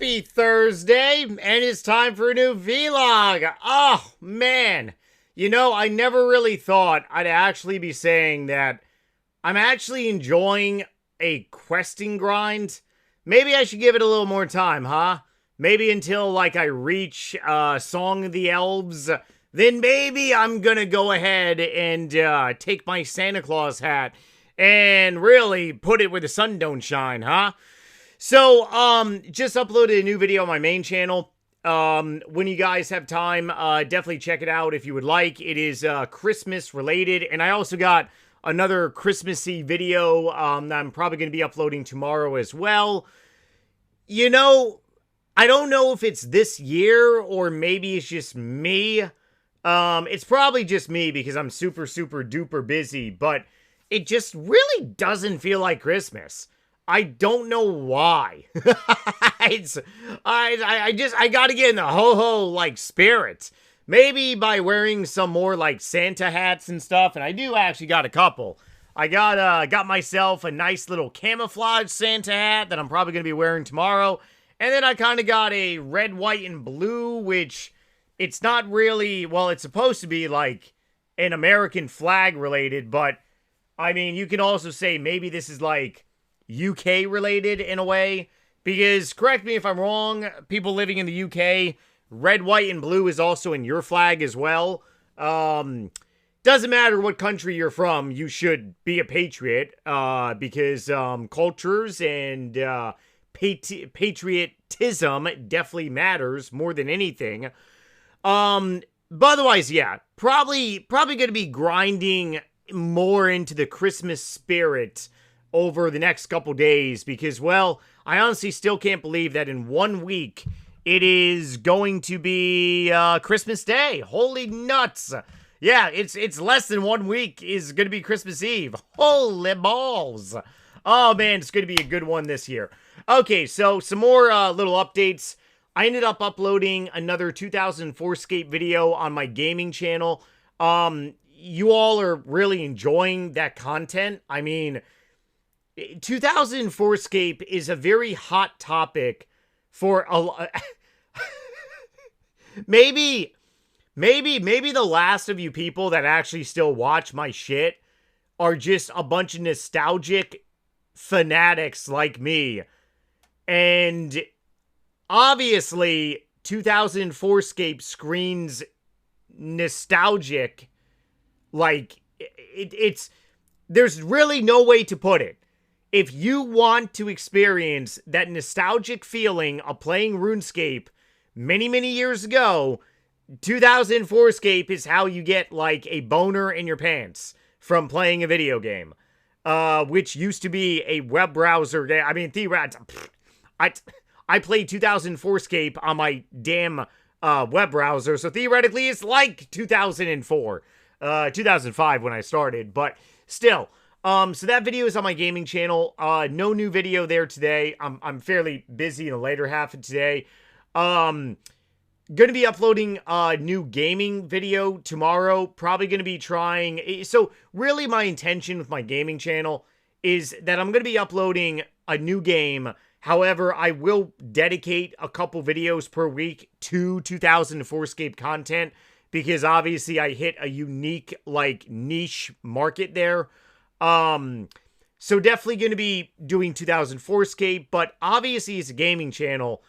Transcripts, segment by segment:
Happy Thursday, and it's time for a new vlog. Oh, man. You know, I never really thought I'd actually be saying that I'm actually enjoying a questing grind. Maybe I should give it a little more time, huh? Maybe until, like, I reach Song of the Elves. Then maybe I'm gonna go ahead and take my Santa Claus hat and really put it where the sun don't shine, huh? So, just uploaded a new video on my main channel. When you guys have time, definitely check it out if you would like. It is, Christmas related, and I also got another Christmassy video, that I'm probably going to be uploading tomorrow as well. You know, I don't know if it's this year, or maybe it's just me. It's probably just me, because I'm super, super duper busy, but it just really doesn't feel like Christmas. I don't know why. I gotta get in the ho-ho, like, spirit. Maybe by wearing some more, like, Santa hats and stuff, and I do actually got a couple. I got myself a nice little camouflage Santa hat that I'm probably gonna be wearing tomorrow, and then I kind of got a red, white, and blue, which it's not really, well, it's supposed to be, like, an American flag related, but, I mean, you can also say maybe this is, like, UK related in a way, because correct me if I'm wrong, people living in the UK, red, white, and blue is also in your flag as well. Doesn't matter what country you're from, you should be a patriot, because cultures and patriotism definitely matters more than anything. But otherwise, yeah, probably going to be grinding more into the Christmas spirit over the next couple days, because, well, I honestly still can't believe that in 1 week it is going to be Christmas Day. Holy nuts. Yeah, it's less than 1 week is going to be Christmas Eve. Holy balls. Oh, man, it's going to be a good one this year. Okay, so some more little updates. I ended up uploading another 2004scape video on my gaming channel. You all are really enjoying that content. I mean, 2004scape is a very hot topic for a maybe the last of you people that actually still watch my shit are just a bunch of nostalgic fanatics like me. And obviously 2004scape screens nostalgic, like it's there's really no way to put it. If you want to experience that nostalgic feeling of playing Runescape many, many years ago, 2004scape is how you get, like, a boner in your pants from playing a video game. Which used to be a web browser game. I mean, I played 2004scape on my damn web browser, so theoretically it's like 2004. 2005 when I started, but still. So that video is on my gaming channel. No new video there today. I'm fairly busy in the later half of today. Gonna be uploading a new gaming video tomorrow. Probably gonna be trying. So really my intention with my gaming channel is that I'm gonna be uploading a new game. However, I will dedicate a couple videos per week to 2004scape content, because obviously I hit a unique, like, niche market there. So definitely going to be doing 2004scape, but obviously as a gaming channel,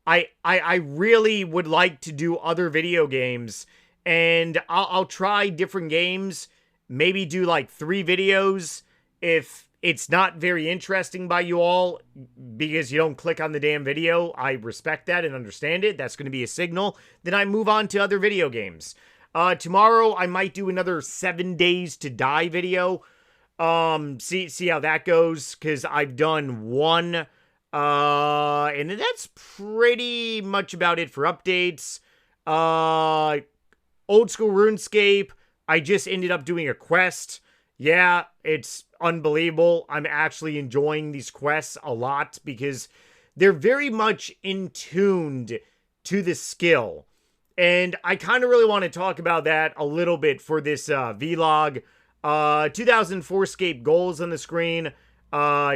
I really would like to do other video games, and I'll try different games, maybe do like 3 videos. If it's not very interesting by you all because you don't click on the damn video, I respect that and understand it. That's going to be a signal. Then I move on to other video games. Tomorrow I might do another 7 Days to Die video. See how that goes, because I've done one, and that's pretty much about it for updates. Old school RuneScape, I just ended up doing a quest. Yeah, it's unbelievable. I'm actually enjoying these quests a lot, because they're very much in tuned to the skill, and I kind of really want to talk about that a little bit for this, vlog. 2004scape goals on the screen,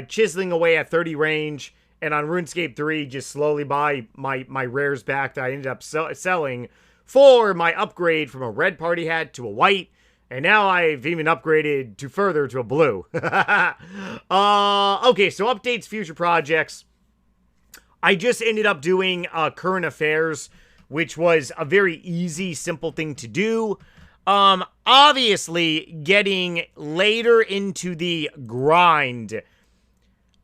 chiseling away at 30 range, and on RuneScape 3, just slowly buy my rares back that I ended up selling for my upgrade from a red party hat to a white, and now I've even upgraded to further to a blue. Okay, so updates, future projects. I just ended up doing current affairs, which was a very easy, simple thing to do. Obviously, getting later into the grind,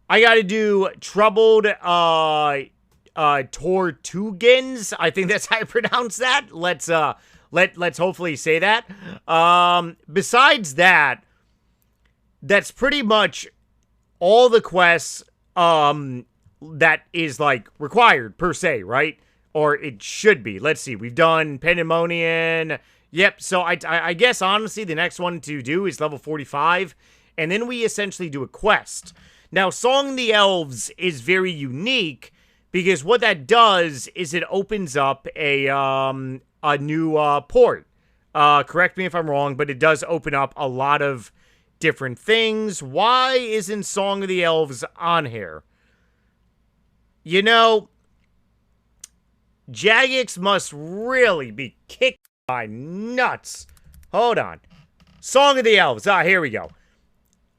I gotta do Troubled Tortugas. I think that's how I pronounce that. Let's hopefully say that. Besides that, that's pretty much all the quests that is like required per se, right? Or it should be. Let's see. We've done Pandemonium. Yep. So I guess honestly the next one to do is level 45, and then we essentially do a quest. Now, Song of the Elves is very unique because what that does is it opens up a new port. Correct me if I'm wrong, but it does open up a lot of different things. Why isn't Song of the Elves on here? You know, Jagex must really be kicked by nuts. Hold on. Song of the Elves. Here we go.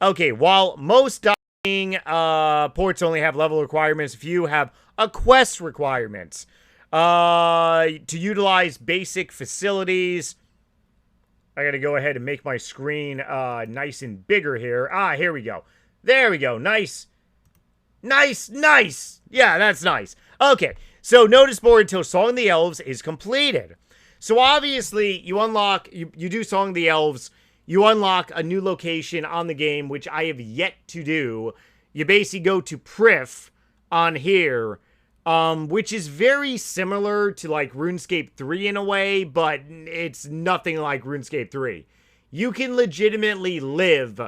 Okay, while most dying ports only have level requirements, a few have a quest requirements. To utilize basic facilities. I gotta go ahead and make my screen nice and bigger here. Here we go. There we go. Nice. Nice, nice. Yeah, that's nice. Okay, so notice board until Song of the Elves is completed. So obviously, you unlock, you do Song of the Elves, you unlock a new location on the game, which I have yet to do. You basically go to Prif on here, which is very similar to like RuneScape 3 in a way, but it's nothing like RuneScape 3. You can legitimately live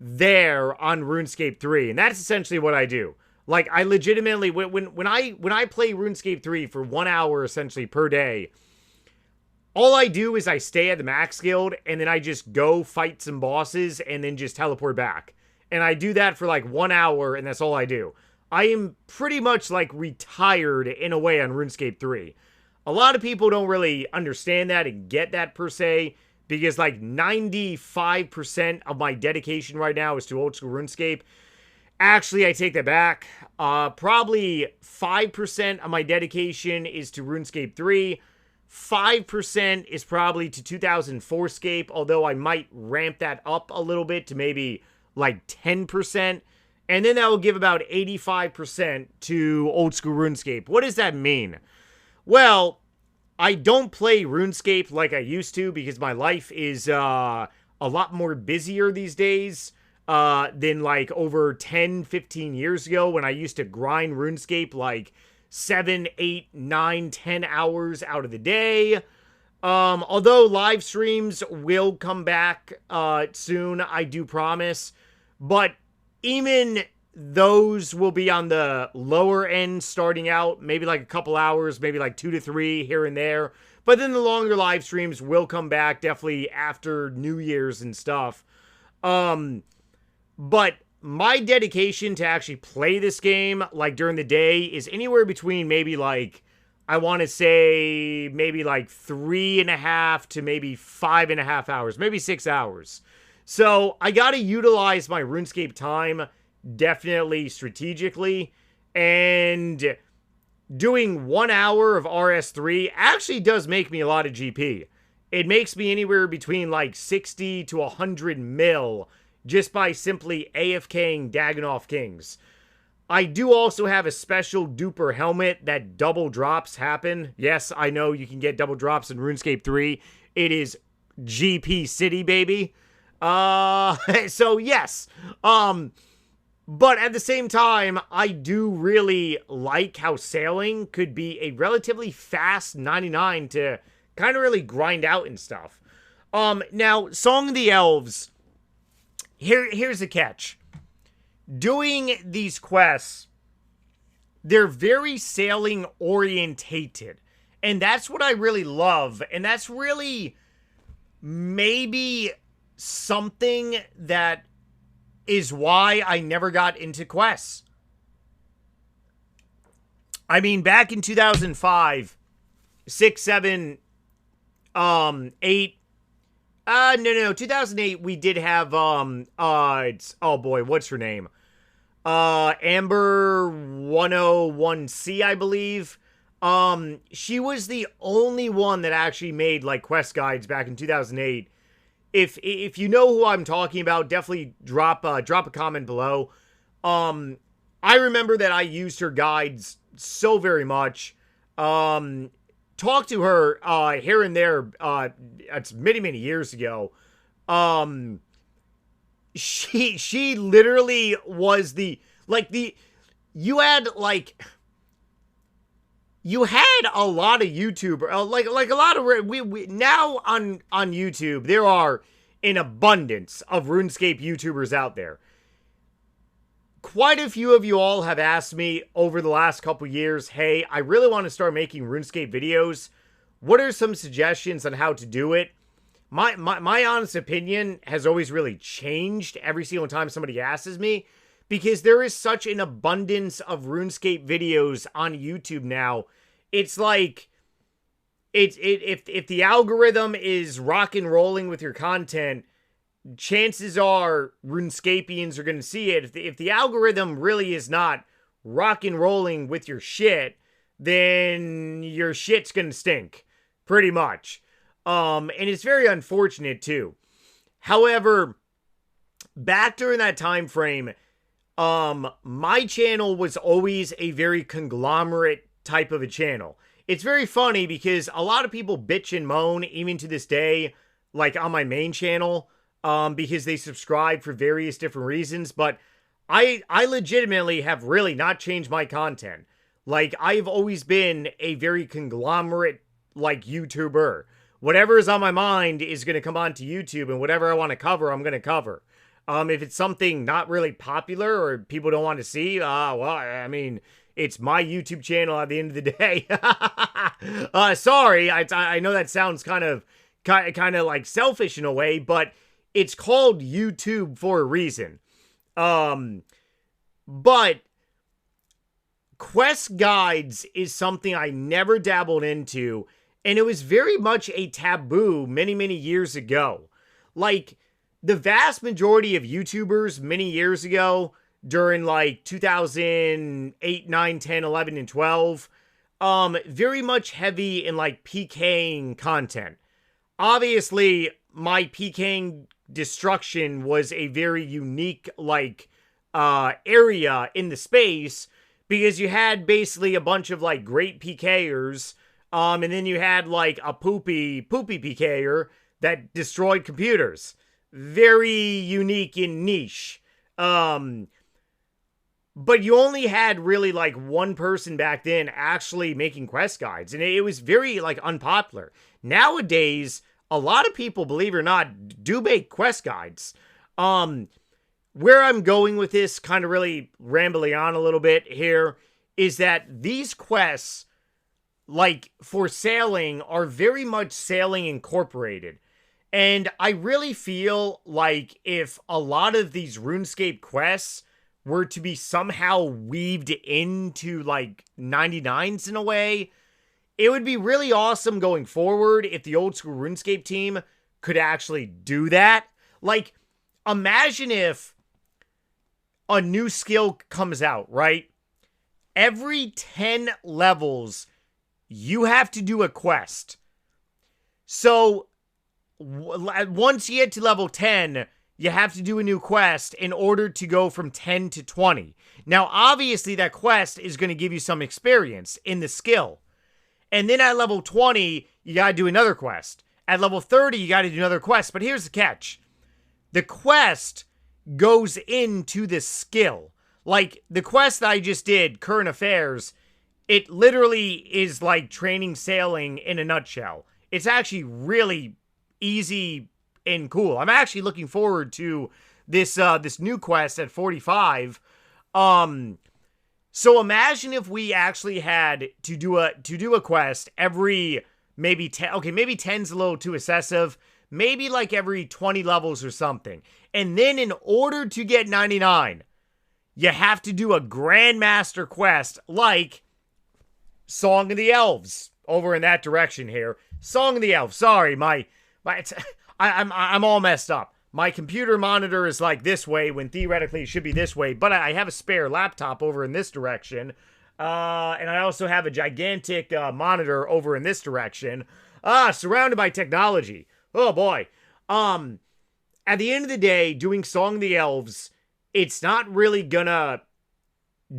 there on RuneScape 3, and that's essentially what I do. Like, I legitimately, when I play RuneScape 3 for 1 hour essentially per day, all I do is I stay at the max guild, and then I just go fight some bosses, and then just teleport back. And I do that for like 1 hour, and that's all I do. I am pretty much like retired in a way on RuneScape 3. A lot of people don't really understand that and get that per se, because like 95% of my dedication right now is to old school RuneScape. Actually, I take that back. Probably 5% of my dedication is to RuneScape 3. 5% is probably to 2004scape, although I might ramp that up a little bit to maybe like 10%. And then that will give about 85% to old school RuneScape. What does that mean? Well, I don't play RuneScape like I used to because my life is a lot more busier these days than like over 10, 15 years ago when I used to grind RuneScape like 7, 8, 9, 10 hours out of the day. Although live streams will come back soon, I do promise. But even those will be on the lower end starting out, maybe like a couple hours, maybe like 2 to 3 here and there. But then the longer live streams will come back definitely after New Year's and stuff. But my dedication to actually play this game, like during the day, is anywhere between maybe like, I want to say maybe like 3.5 to maybe 5.5 hours, maybe 6 hours. So I got to utilize my RuneScape time definitely strategically, and doing 1 hour of RS3 actually does make me a lot of GP. It makes me anywhere between like 60 to 100 mil just by simply AFKing Dagannoth Kings. I do also have a special duper helmet that double drops happen. Yes, I know you can get double drops in RuneScape 3. It is GP City, baby. So yes. But at the same time, I do really like how sailing could be a relatively fast 99 to kind of really grind out and stuff. Now, Song of the Elves, here's the catch. Doing these quests, they're very sailing orientated. And that's what I really love. And that's really maybe something that is why I never got into quests. I mean, back in 2005, 6, 7, 8. No, 2008. We did have it's, oh boy, what's her name? Amber 101C, I believe. She was the only one that actually made like quest guides back in 2008. If you know who I'm talking about, definitely drop a comment below. I remember that I used her guides so very much. Talked to her here and there. It's many years ago. She literally was you had a lot of YouTuber, like a lot of we now on YouTube there are an abundance of RuneScape YouTubers out there. Quite a few of you all have asked me over the last couple years, hey, I really want to start making RuneScape videos. What are some suggestions on how to do it? My honest opinion has always really changed every single time somebody asks me, because there is such an abundance of RuneScape videos on YouTube now. It's like, if the algorithm is rock and rolling with your content, chances are RuneScapians are going to see it. If the algorithm really is not rock and rolling with your shit, then your shit's going to stink, pretty much. And it's very unfortunate too. However, back during that time frame, my channel was always a very conglomerate type of a channel. It's very funny because a lot of people bitch and moan even to this day, like on my main channel, because they subscribe for various different reasons, but I legitimately have really not changed my content. Like, I've always been a very conglomerate, like, YouTuber. Whatever is on my mind is going to come onto YouTube, and whatever I want to cover, I'm going to cover. If it's something not really popular or people don't want to see, well, I mean, it's my YouTube channel at the end of the day. Sorry, I know that sounds kind of like selfish in a way, but it's called YouTube for a reason. But quest guides is something I never dabbled into, and it was very much a taboo many years ago. Like, the vast majority of YouTubers many years ago, during like 2008, 9, 10, 11, and 12, very much heavy in like PKing content. Obviously, my PKing destruction was a very unique like area in the space, because you had basically a bunch of like great PKers, and then you had like a poopy PKer that destroyed computers. Very unique and niche. But you only had really like one person back then actually making quest guides, and it was very like unpopular. Nowadays, a lot of people, believe it or not, do make quest guides. Where I'm going with this, kind of really rambling on a little bit here, is that these quests, like for sailing, are very much sailing incorporated. And I really feel like if a lot of these RuneScape quests were to be somehow weaved into like 99s in a way, it would be really awesome going forward if the old school RuneScape team could actually do that. Like, imagine if a new skill comes out, right? Every 10 levels, you have to do a quest. So, once you get to level 10, you have to do a new quest in order to go from 10 to 20. Now, obviously, that quest is going to give you some experience in the skill. And then at level 20, you got to do another quest. At level 30, you got to do another quest. But here's the catch. The quest goes into the skill. Like, the quest that I just did, Current Affairs, it literally is like training sailing in a nutshell. It's actually really easy and cool. I'm actually looking forward to this new quest at 45. So imagine if we actually had to do a quest every maybe 10. Okay, maybe 10's a little too excessive. Maybe like every 20 levels or something. And then in order to get 99, you have to do a Grandmaster quest like Song of the Elves over in that direction here. Song of the Elves. Sorry, I'm all messed up. My computer monitor is like this way when theoretically it should be this way, but I have a spare laptop over in this direction. And I also have a gigantic monitor over in this direction. Surrounded by technology. Oh boy. At the end of the day, doing Song of the Elves, it's not really gonna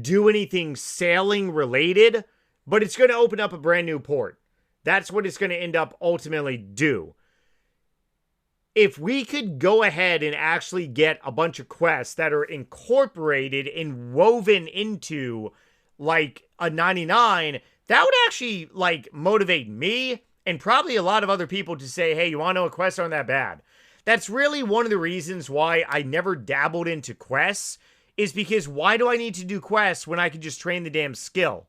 do anything sailing related, but it's gonna open up a brand new port. That's what it's gonna end up ultimately do. If we could go ahead and actually get a bunch of quests that are incorporated and woven into, like, a 99, that would actually, like, motivate me and probably a lot of other people to say, hey, you want to know, quests aren't that bad. That's really one of the reasons why I never dabbled into quests, is because why do I need to do quests when I can just train the damn skill?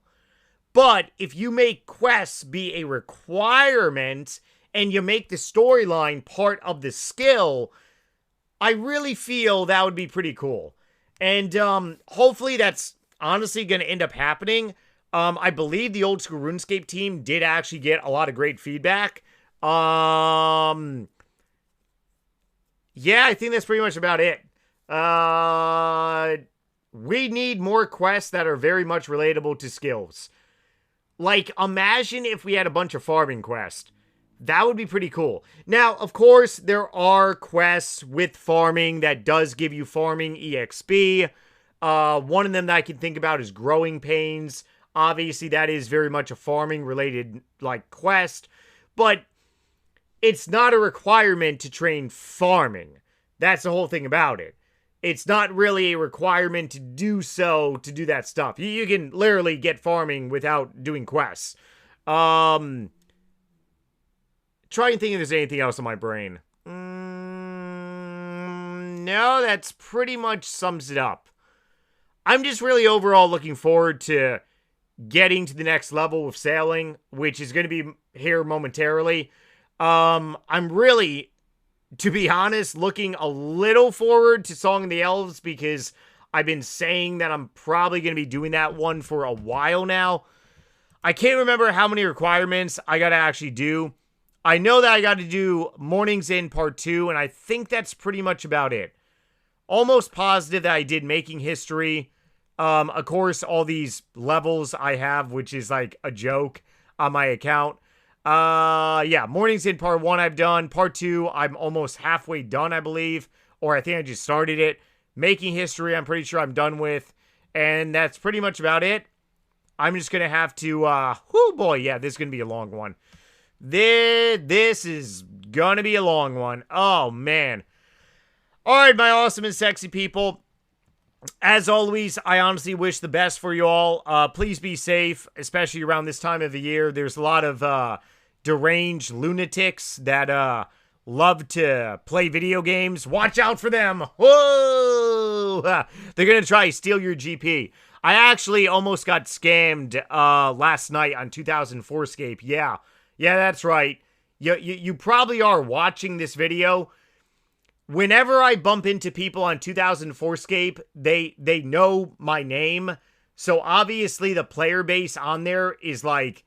But if you make quests be a requirement and you make the storyline part of the skill, I really feel that would be pretty cool. And hopefully that's honestly going to end up happening. I believe the old school RuneScape team did actually get a lot of great feedback. Yeah, I think that's pretty much about it. We need more quests that are very much relatable to skills. Like, imagine if we had a bunch of farming quests. That would be pretty cool. Now, of course, there are quests with farming that does give you farming EXP. One of them that I can think about is Growing Pains. Obviously, that is very much a farming-related, like, quest. But it's not a requirement to train farming. That's the whole thing about it. It's not really a requirement to do so, to do that stuff. You can literally get farming without doing quests. Try and think if there's anything else in my brain. No, that's pretty much sums it up. I'm just really overall looking forward to getting to the next level with sailing, which is going to be here momentarily. I'm really, to be honest, looking a little forward to Song of the Elves because I've been saying that I'm probably going to be doing that one for a while now. I can't remember how many requirements I got to actually do. I know that I got to do Mornings In Part 2, and I think that's pretty much about it. Almost positive that I did Making History. Of course, all these levels I have, which is like a joke on my account. Yeah, Mornings In Part 1 I've done. Part 2, I'm almost halfway done, I believe. Or I think I just started it. Making History, I'm pretty sure I'm done with. And that's pretty much about it. I'm just going to have to, whoo boy, yeah, this is going to be a long one. This is gonna be a long one. Oh, man. Alright, my awesome and sexy people. As always, I honestly wish the best for you all. Please be safe, especially around this time of the year. There's a lot of deranged lunatics that love to play video games. Watch out for them. Whoa! They're gonna try to steal your GP. I actually almost got scammed last night on 2004scape. Yeah, that's right. You probably are watching this video. Whenever I bump into people on 2004scape, they know my name. So obviously the player base on there is like,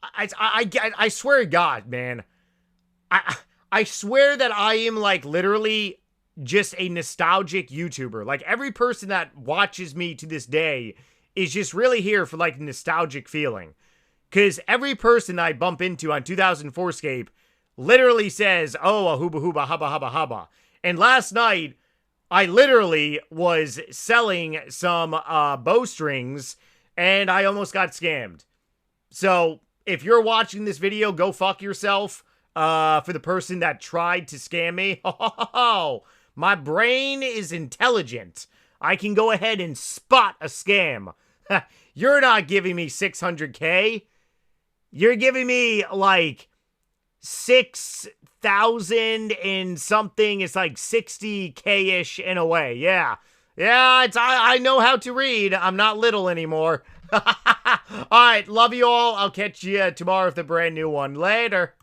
I swear to God, man. I swear that I am like literally just a nostalgic YouTuber. Like every person that watches me to this day is just really here for like nostalgic feeling. Because every person I bump into on 2004scape literally says, oh, a hooba hooba hubba hubba hubba. And last night, I literally was selling some bowstrings, and I almost got scammed. So, if you're watching this video, go fuck yourself for the person that tried to scam me. Oh, my brain is intelligent. I can go ahead and spot a scam. You're not giving me 600K. You're giving me, like, 6,000 and something. It's like 60K-ish in a way. Yeah. Yeah, I know how to read. I'm not little anymore. All right, love you all. I'll catch you tomorrow with a brand new one. Later.